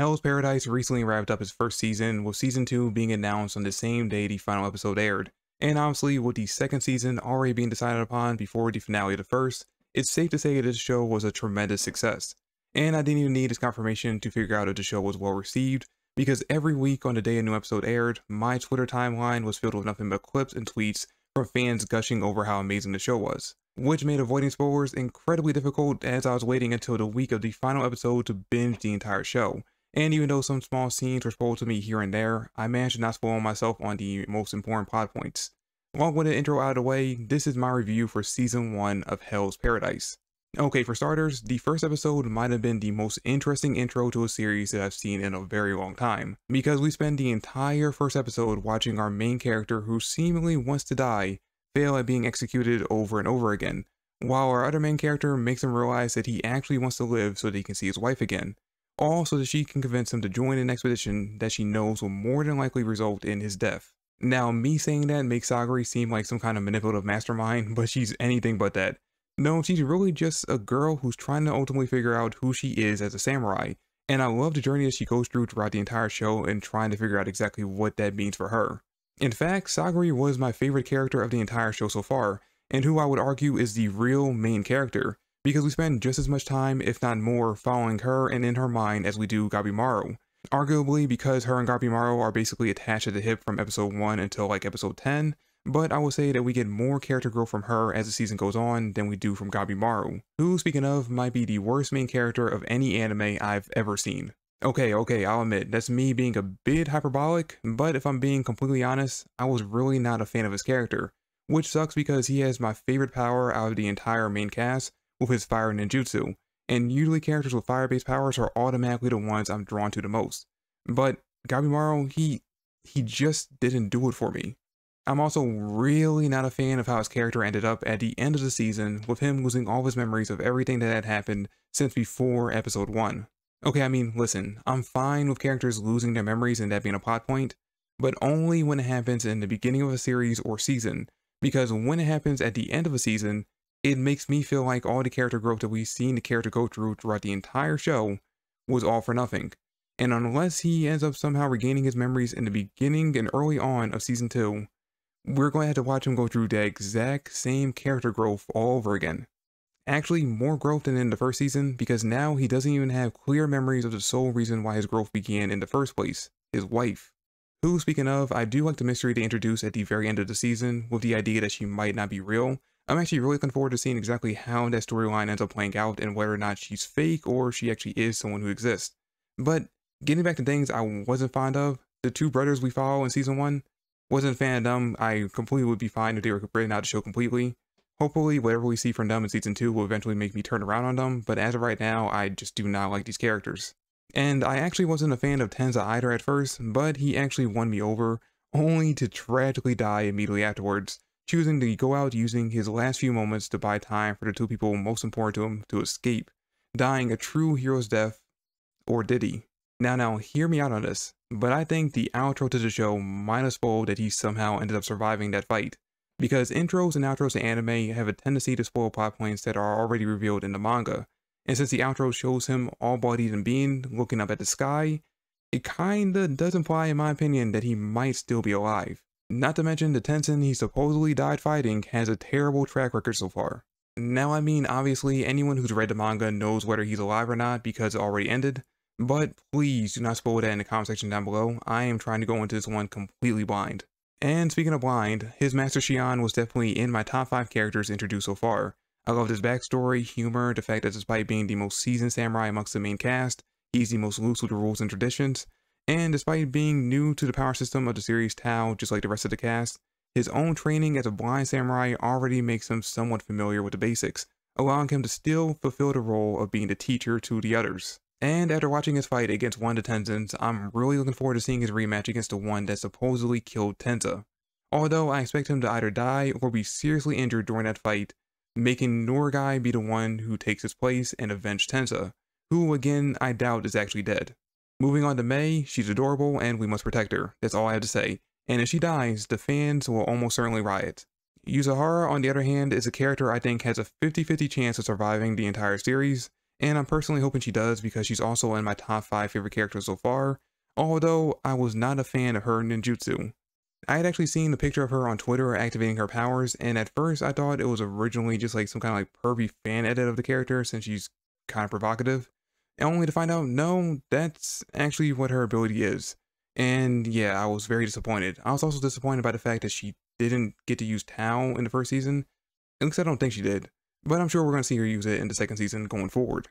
Hell's Paradise recently wrapped up its first season, with season 2 being announced on the same day the final episode aired. And obviously, with the second season already being decided upon before the finale of the first, it's safe to say that this show was a tremendous success. And I didn't even need this confirmation to figure out if the show was well received, because every week on the day a new episode aired, my Twitter timeline was filled with nothing but clips and tweets from fans gushing over how amazing the show was, which made avoiding spoilers incredibly difficult as I was waiting until the week of the final episode to binge the entire show. And even though some small scenes were spoiled to me here and there, I managed to not spoil myself on the most important plot points. Along with the intro out of the way, this is my review for Season 1 of Hell's Paradise. Okay, for starters, the first episode might have been the most interesting intro to a series that I've seen in a very long time, because we spend the entire first episode watching our main character, who seemingly wants to die, fail at being executed over and over again, while our other main character makes him realize that he actually wants to live so that he can see his wife again, all so that she can convince him to join an expedition that she knows will more than likely result in his death. Now, me saying that makes Sagiri seem like some kind of manipulative mastermind, but she's anything but that. No, she's really just a girl who's trying to ultimately figure out who she is as a samurai, and I love the journey that she goes through throughout the entire show and trying to figure out exactly what that means for her. In fact, Sagiri was my favorite character of the entire show so far, and who I would argue is the real main character, because we spend just as much time, if not more, following her and in her mind as we do Gabimaru. Arguably because her and Gabimaru are basically attached at the hip from episode 1 until like episode 10, but I will say that we get more character growth from her as the season goes on than we do from Gabimaru, who, speaking of, might be the worst main character of any anime I've ever seen. Okay, I'll admit, that's me being a bit hyperbolic, but if I'm being completely honest, I was really not a fan of his character, which sucks because he has my favorite power out of the entire main cast with his fire ninjutsu, and usually characters with fire-based powers are automatically the ones I'm drawn to the most. But Gabimaru, he just didn't do it for me. I'm also really not a fan of how his character ended up at the end of the season, with him losing all of his memories of everything that had happened since before episode 1. Okay, I mean, listen, I'm fine with characters losing their memories and that being a plot point, but only when it happens in the beginning of a series or season, because when it happens at the end of a season, it makes me feel like all the character growth that we've seen the character go through throughout the entire show was all for nothing. And unless he ends up somehow regaining his memories in the beginning and early on of season 2, we're going to have to watch him go through the exact same character growth all over again. Actually, more growth than in the first season, because now he doesn't even have clear memories of the sole reason why his growth began in the first place, his wife. Who, speaking of, I do like the mystery they introduced at the very end of the season with the idea that she might not be real. I'm actually really looking forward to seeing exactly how that storyline ends up playing out and whether or not she's fake or she actually is someone who exists. But getting back to things I wasn't fond of, the two brothers we follow in season 1, wasn't a fan of them. I completely would be fine if they were written out the show completely. Hopefully whatever we see from them in season 2 will eventually make me turn around on them, but as of right now, I just do not like these characters. And I actually wasn't a fan of Tenza either at first, but he actually won me over, only to tragically die immediately afterwards, choosing to go out using his last few moments to buy time for the two people most important to him to escape, dying a true hero's death, or did he? Now, hear me out on this, but I think the outro to the show might have spoiled that he somehow ended up surviving that fight, because intros and outros to anime have a tendency to spoil plot points that are already revealed in the manga, and since the outro shows him all bodied and being looking up at the sky, it kinda does imply, in my opinion, that he might still be alive. Not to mention the Tenzin he supposedly died fighting has a terrible track record so far. Now, I mean, obviously anyone who's read the manga knows whether he's alive or not because it already ended, but please do not spoil that in the comment section down below. I am trying to go into this one completely blind. And speaking of blind, his master Shion was definitely in my top 5 characters introduced so far. I loved his backstory, humor, the fact that despite being the most seasoned samurai amongst the main cast, he's the most loose with the rules and traditions, and despite being new to the power system of the series Tao just like the rest of the cast, his own training as a blind samurai already makes him somewhat familiar with the basics, allowing him to still fulfill the role of being the teacher to the others. And after watching his fight against one of the Tenzins, I'm really looking forward to seeing his rematch against the one that supposedly killed Tenza. Although I expect him to either die or be seriously injured during that fight, making Norgai be the one who takes his place and avenge Tenza, who again I doubt is actually dead. Moving on to Mei, she's adorable and we must protect her, that's all I have to say, and if she dies, the fans will almost certainly riot. Yuzahara, on the other hand, is a character I think has a 50-50 chance of surviving the entire series, and I'm personally hoping she does because she's also in my top 5 favorite characters so far, although I was not a fan of her ninjutsu. I had actually seen the picture of her on Twitter activating her powers, and at first I thought it was originally just like some kind of like pervy fan edit of the character since she's kind of provocative, and only to find out, no, that's actually what her ability is. And yeah, I was very disappointed. I was also disappointed by the fact that she didn't get to use Tao in the first season. At least I don't think she did, but I'm sure we're going to see her use it in the second season going forward.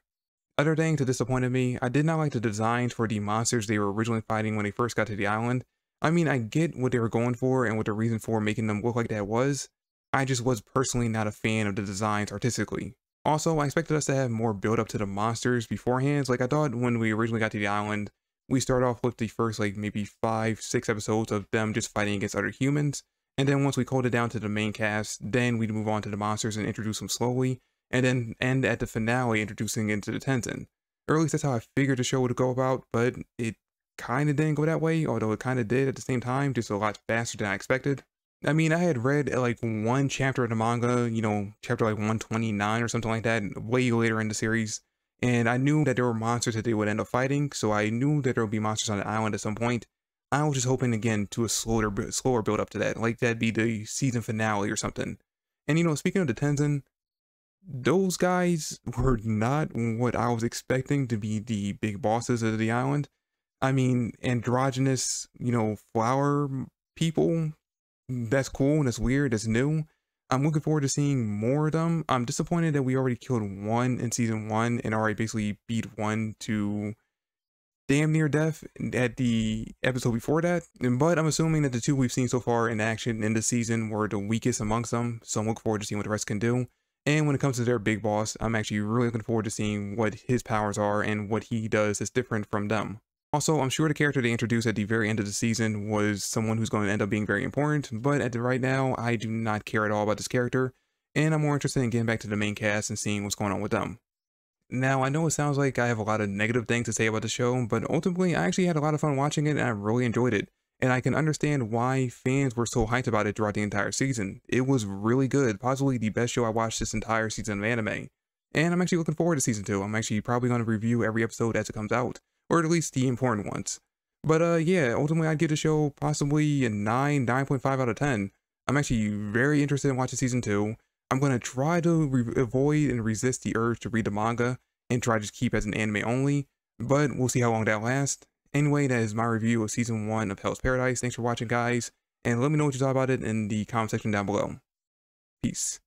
Other things that disappointed me, I did not like the designs for the monsters they were originally fighting when they first got to the island. I mean, I get what they were going for and what the reason for making them look like that was. I just was personally not a fan of the designs artistically. Also, I expected us to have more build up to the monsters beforehand. Like I thought when we originally got to the island, we start off with the first like maybe 5-6 episodes of them just fighting against other humans. And then once we cooled it down to the main cast, then we'd move on to the monsters and introduce them slowly. And then end at the finale introducing into the Tenzin. Or at least that's how I figured the show would go about, but it kind of didn't go that way, although it kind of did at the same time, just a lot faster than I expected. I mean, I had read like one chapter of the manga, you know, chapter like 129 or something like that, way later in the series, and I knew that there were monsters that they would end up fighting, so I knew that there would be monsters on the island at some point. I was just hoping again to a slower build up to that, like that'd be the season finale or something. And you know, speaking of the Tenzin, those guys were not what I was expecting to be the big bosses of the island. I mean, androgynous, you know, flower people, that's cool, that's weird, that's new. I'm looking forward to seeing more of them. I'm disappointed that we already killed one in season 1 and already basically beat one to damn near death at the episode before that. But I'm assuming that the 2 we've seen so far in action in the season were the weakest amongst them, so I'm looking forward to seeing what the rest can do. And when it comes to their big boss, I'm actually really looking forward to seeing what his powers are and what he does that's different from them. Also, I'm sure the character they introduced at the very end of the season was someone who's going to end up being very important, but at the right now, I do not care at all about this character, and I'm more interested in getting back to the main cast and seeing what's going on with them. Now, I know it sounds like I have a lot of negative things to say about the show, but ultimately, I actually had a lot of fun watching it and I really enjoyed it. And I can understand why fans were so hyped about it throughout the entire season. It was really good, possibly the best show I watched this entire season of anime. And I'm actually looking forward to season 2. I'm actually probably going to review every episode as it comes out, or at least the important ones. But yeah, ultimately I'd give the show possibly a 9.5 out of 10. I'm actually very interested in watching season 2. I'm going to try to avoid and resist the urge to read the manga and try to just keep as an anime only, but we'll see how long that lasts. Anyway, that is my review of season 1 of Hell's Paradise. Thanks for watching, guys, and let me know what you thought about it in the comment section down below. Peace.